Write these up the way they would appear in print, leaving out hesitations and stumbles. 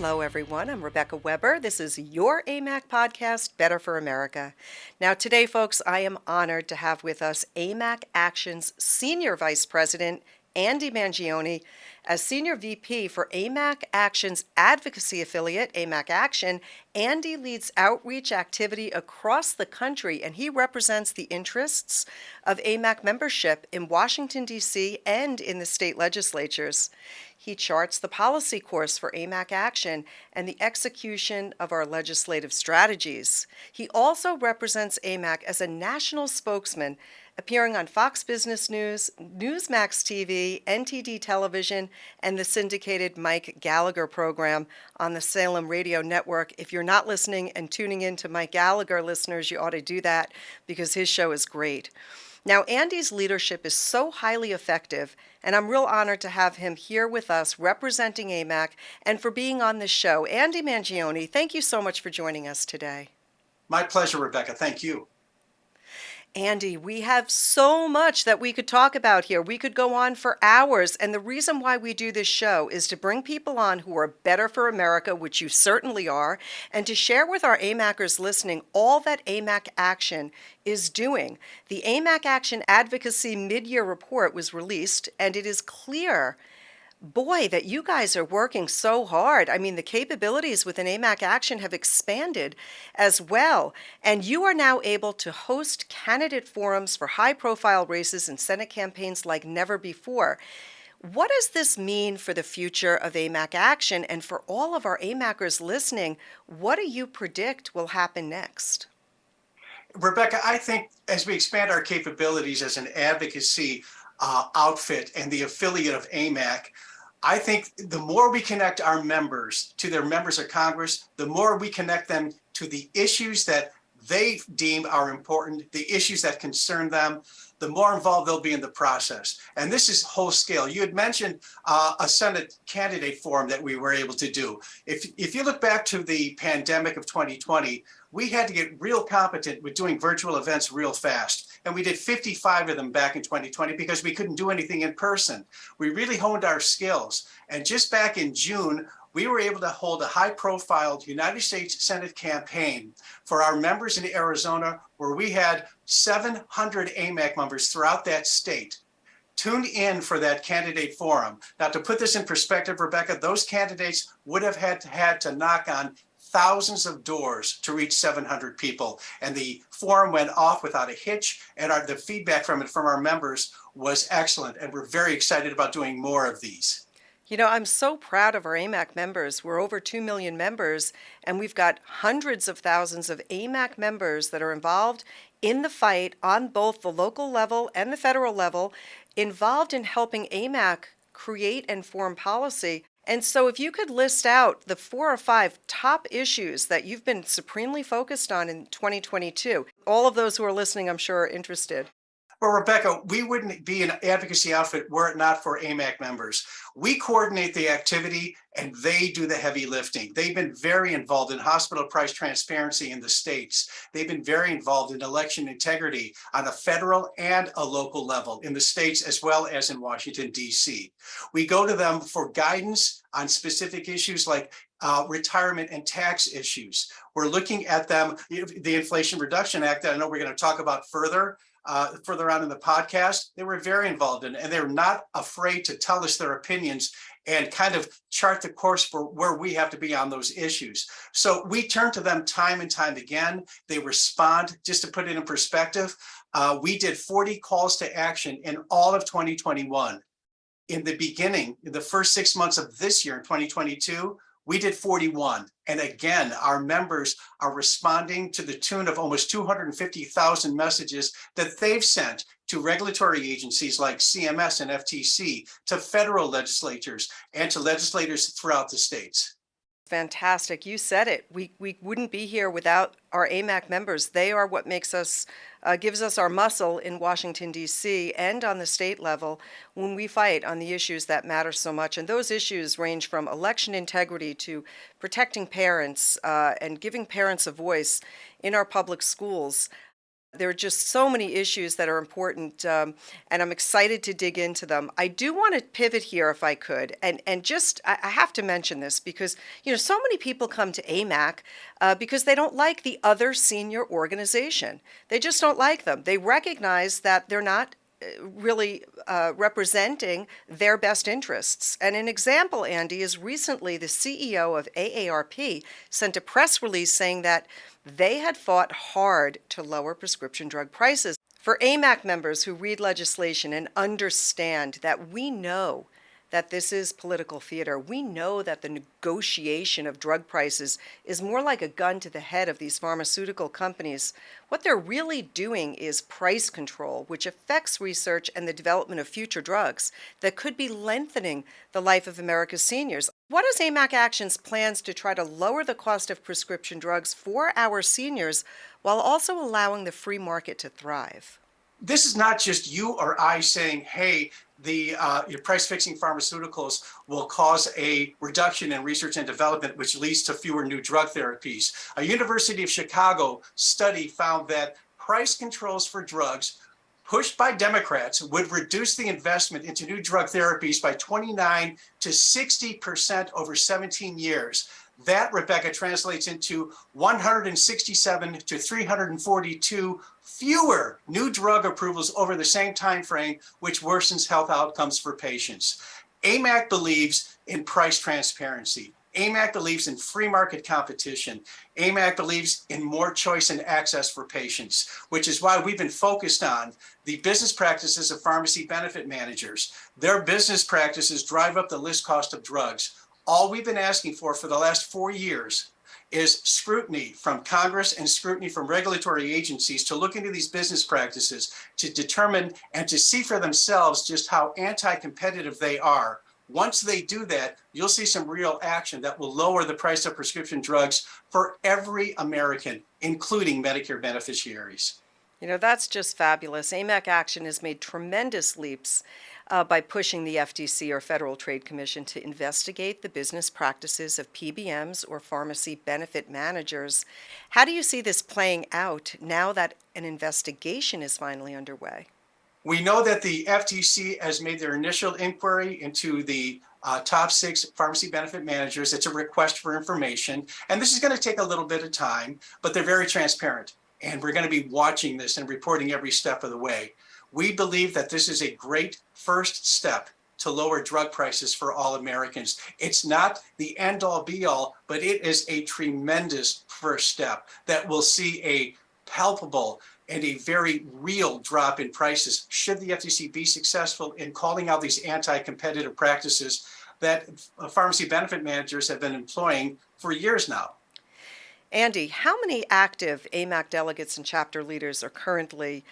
Hello, everyone. I'm Rebecca Weber. This is your AMAC podcast, Better for America. Now, today, folks, I am honored to have with us AMAC Action's Senior Vice President, Andy Mangione, as Senior VP for AMAC Action's advocacy affiliate, AMAC Action. Andy leads outreach activity across the country, and he represents the interests of AMAC membership in Washington, D.C., and in the state legislatures. He charts the policy course for AMAC Action and the execution of our legislative strategies. He also represents AMAC as a national spokesman, appearing on Fox Business News, Newsmax TV, NTD Television, and the syndicated Mike Gallagher program on the Salem Radio Network. If you're not listening and tuning in to Mike Gallagher, listeners, you ought to do that because his show is great. Now, Andy's leadership is so highly effective, and I'm real honored to have him here with us representing AMAC and for being on this show. Andy Mangione, thank you so much for joining us today. My pleasure, Rebecca. Thank you. Andy, we have so much that we could talk about here. We could go on for hours, and the reason why we do this show is to bring people on who are better for America, which you certainly are, and to share with our AMACers listening all that AMAC Action is doing. The AMAC Action Advocacy Mid-Year Report was released, and it is clear, boy, that you guys are working so hard. I mean, the capabilities within AMAC Action have expanded as well. And you are now able to host candidate forums for high-profile races and Senate campaigns like never before. What does this mean for the future of AMAC Action? And for all of our AMACers listening, what do you predict will happen next? Rebecca, I think as we expand our capabilities as an advocacy outfit and the affiliate of AMAC, I think the more we connect our members to their members of Congress, the more we connect them to the issues that they deem are important, the issues that concern them, the more involved they'll be in the process. And this is whole scale. You had mentioned a Senate candidate forum that we were able to do. If you look back to the pandemic of 2020, we had to get real competent with doing virtual events real fast. And we did 55 of them back in 2020 because we couldn't do anything in person. We really honed our skills. And just back in June, we were able to hold a high-profile United States Senate campaign for our members in Arizona, where we had 700 AMAC members throughout that state tuned in for that candidate forum. Now, to put this in perspective, Rebecca, those candidates would have had to knock on thousands of doors to reach 700 people. And the forum went off without a hitch, and the feedback from our members was excellent. And we're very excited about doing more of these. You know, I'm so proud of our AMAC members. We're over 2 million members, and we've got hundreds of thousands of AMAC members that are involved in the fight on both the local level and the federal level, involved in helping AMAC create and form policy. And so if you could list out the 4 or 5 top issues that you've been supremely focused on in 2022, all of those who are listening, I'm sure, are interested. Well, Rebecca, we wouldn't be an advocacy outfit were it not for AMAC members. We coordinate the activity and they do the heavy lifting. They've been very involved in hospital price transparency in the states. They've been very involved in election integrity on a federal and a local level in the states as well as in Washington, D.C. We go to them for guidance on specific issues like retirement and tax issues. We're looking at them, the Inflation Reduction Act that I know we're going to talk about further on in the podcast. They were very involved in, and they're not afraid to tell us their opinions and kind of chart the course for where we have to be on those issues. So we turn to them time and time again. They respond. Just to put it in perspective, we did 40 calls to action in all of 2021. In the beginning, in the first 6 months of this year, in 2022, we did 41. And again, our members are responding to the tune of almost 250,000 messages that they've sent to regulatory agencies like CMS and FTC, to federal legislatures, and to legislators throughout the states. Fantastic. You said it. We wouldn't be here without our AMAC members. They are what makes us, gives us our muscle in Washington, D.C. and on the state level when we fight on the issues that matter so much. And those issues range from election integrity to protecting parents and giving parents a voice in our public schools. There are just so many issues that are important, and I'm excited to dig into them. I do want to pivot here, if I could, and just I have to mention this because so many people come to AMAC because they don't like the other senior organization. They just don't like them. They recognize that they're not really representing their best interests. And an example, Andy, is recently the CEO of AARP sent a press release saying that they had fought hard to lower prescription drug prices. For AMAC members who read legislation and understand that we know that this is political theater, we know that the negotiation of drug prices is more like a gun to the head of these pharmaceutical companies. What they're really doing is price control, which affects research and the development of future drugs that could be lengthening the life of America's seniors. What is AMAC Action's plans to try to lower the cost of prescription drugs for our seniors while also allowing the free market to thrive? This is not just you or I saying, hey, your price fixing pharmaceuticals will cause a reduction in research and development, which leads to fewer new drug therapies. A University of Chicago study found that price controls for drugs pushed by Democrats would reduce the investment into new drug therapies by 29 to 60% over 17 years. That, Rebecca, translates into 167 to 342 fewer new drug approvals over the same time frame, which worsens health outcomes for patients. AMAC believes in price transparency. AMAC believes in free market competition. AMAC believes in more choice and access for patients, which is why we've been focused on the business practices of pharmacy benefit managers. Their business practices drive up the list cost of drugs. All we've been asking for the last 4 years is scrutiny from Congress and scrutiny from regulatory agencies to look into these business practices, to determine and to see for themselves just how anti-competitive they are. Once they do that, you'll see some real action that will lower the price of prescription drugs for every American, including Medicare beneficiaries. That's just fabulous. AMAC Action has made tremendous leaps by pushing the FTC or Federal Trade Commission to investigate the business practices of PBMs or pharmacy benefit managers. How do you see this playing out now that an investigation is finally underway? We know that the FTC has made their initial inquiry into the top 6 pharmacy benefit managers. It's a request for information, and this is going to take a little bit of time, but they're very transparent. And we're going to be watching this and reporting every step of the way. We believe that this is a great first step to lower drug prices for all Americans. It's not the end all be all, but it is a tremendous first step that will see a palpable and a very real drop in prices should the FTC be successful in calling out these anti-competitive practices that pharmacy benefit managers have been employing for years now. Andy, how many active AMAC delegates and chapter leaders are currently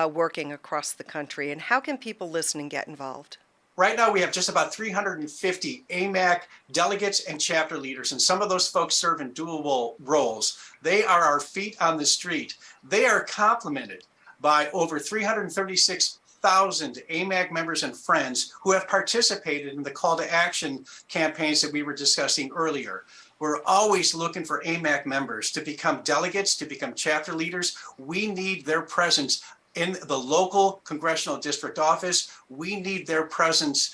working across the country, and how can people listen and get involved? Right now, we have just about 350 AMAC delegates and chapter leaders, and some of those folks serve in dual roles. They are our feet on the street. They are complemented by over 336,000 AMAC members and friends who have participated in the call to action campaigns that we were discussing earlier. We're always looking for AMAC members to become delegates, to become chapter leaders. We need their presence in the local congressional district office. We need their presence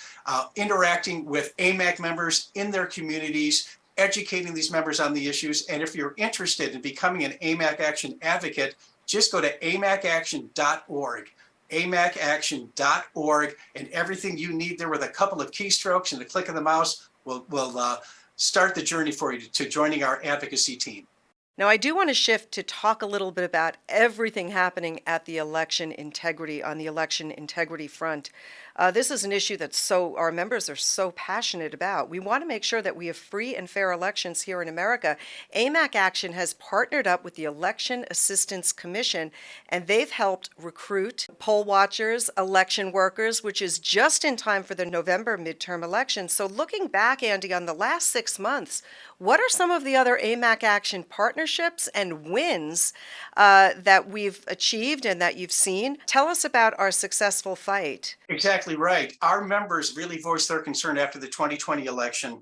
interacting with AMAC members in their communities, educating these members on the issues. And if you're interested in becoming an AMAC Action advocate, just go to amacaction.org. amacaction.org, and everything you need there with a couple of keystrokes and a click of the mouse will start the journey for you to joining our advocacy team. Now, I do want to shift to talk a little bit about everything happening at the election integrity, on the election integrity front. This is an issue that our members are so passionate about. We want to make sure that we have free and fair elections here in America. AMAC Action has partnered up with the Election Assistance Commission, and they've helped recruit poll watchers, election workers, which is just in time for the November midterm elections. So looking back, Andy, on the last 6 months, what are some of the other AMAC Action partnerships and wins that we've achieved and that you've seen? Tell us about our successful fight. Exactly right. Our members really voiced their concern after the 2020 election.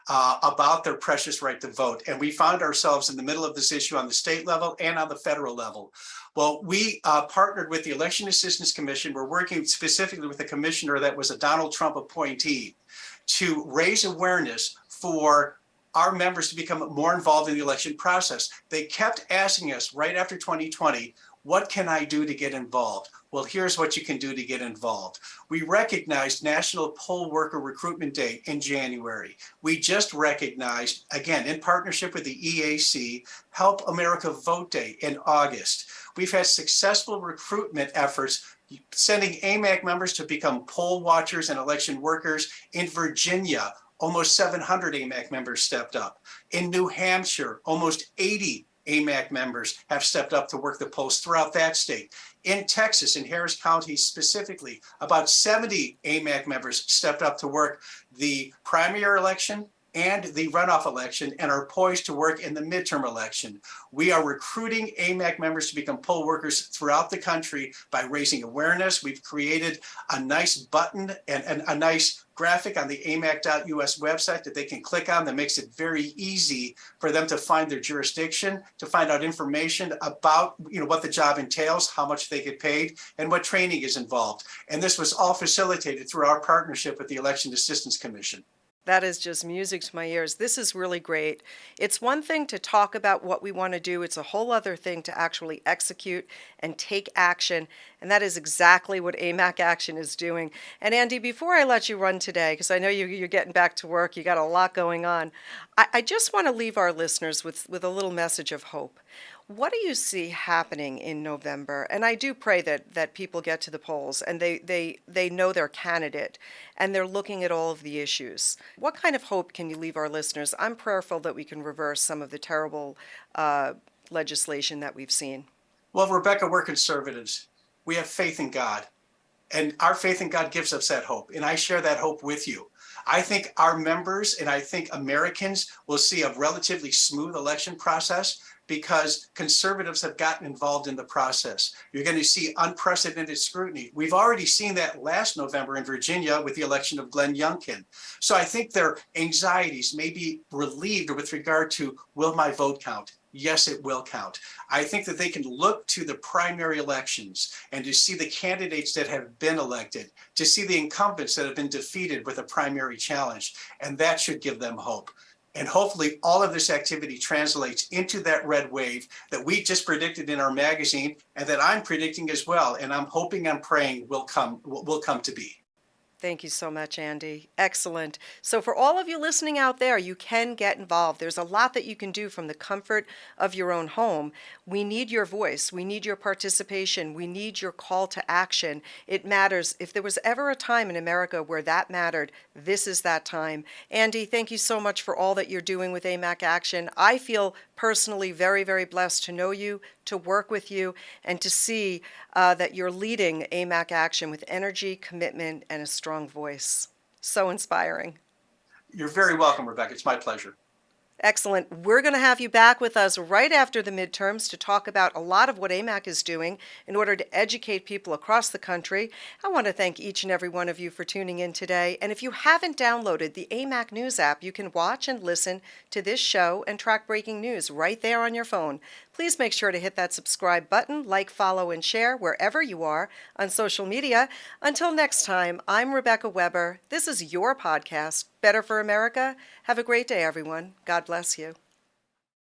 about their precious right to vote. And we found ourselves in the middle of this issue on the state level and on the federal level. Well, we partnered with the Election Assistance Commission. We're working specifically with a commissioner that was a Donald Trump appointee to raise awareness for our members to become more involved in the election process. They kept asking us right after 2020, what can I do to get involved? Well, here's what you can do to get involved. We recognized National Poll Worker Recruitment Day in January. We just recognized, again, in partnership with the EAC, Help America Vote Day in August. We've had successful recruitment efforts sending AMAC members to become poll watchers and election workers. In Virginia, almost 700 AMAC members stepped up. In New Hampshire, almost 80 AMAC members have stepped up to work the polls throughout that state. In Texas, in Harris County specifically, about 70 AMAC members stepped up to work the primary election and the runoff election and are poised to work in the midterm election. We are recruiting AMAC members to become poll workers throughout the country by raising awareness. We've created a nice button and a nice graphic on the amac.us website that they can click on that makes it very easy for them to find their jurisdiction, to find out information about what the job entails, how much they get paid, and what training is involved. And this was all facilitated through our partnership with the Election Assistance Commission. That is just music to my ears. This is really great. It's one thing to talk about what we want to do. It's a whole other thing to actually execute and take action. And that is exactly what AMAC Action is doing. And Andy, before I let you run today, because I know you're getting back to work, you got a lot going on, I just want to leave our listeners with a little message of hope. What do you see happening in November? And I do pray that people get to the polls and they know their candidate and they're looking at all of the issues. What kind of hope can you leave our listeners? I'm prayerful that we can reverse some of the terrible legislation that we've seen. Well, Rebecca, we're conservatives. We have faith in God. And our faith in God gives us that hope. And I share that hope with you. I think our members and I think Americans will see a relatively smooth election process because conservatives have gotten involved in the process. You're going to see unprecedented scrutiny. We've already seen that last November in Virginia with the election of Glenn Youngkin. So I think their anxieties may be relieved with regard to, will my vote count? Yes, it will count. I think that they can look to the primary elections and to see the candidates that have been elected, to see the incumbents that have been defeated with a primary challenge, and that should give them hope. And hopefully all of this activity translates into that red wave that we just predicted in our magazine and that I'm predicting as well. And I'm hoping and praying will come to be. Thank you so much, Andy. Excellent. So for all of you listening out there, you can get involved. There's a lot that you can do from the comfort of your own home. We need your voice. We need your participation. We need your call to action. It matters. If there was ever a time in America where that mattered, this is that time. Andy, thank you so much for all that you're doing with AMAC Action. I feel personally very, very blessed to know you, to work with you, and to see that you're leading AMAC Action with energy, commitment, and a strong voice. So inspiring. You're very welcome, Rebecca. It's my pleasure. Excellent. We're going to have you back with us right after the midterms to talk about a lot of what AMAC is doing in order to educate people across the country. I want to thank each and every one of you for tuning in today. And if you haven't downloaded the AMAC News app, you can watch and listen to this show and track breaking news right there on your phone. Please make sure to hit that subscribe button, like, follow, and share wherever you are on social media. Until next time, I'm Rebecca Weber. This is your podcast, Better for America. Have a great day, everyone. God bless you.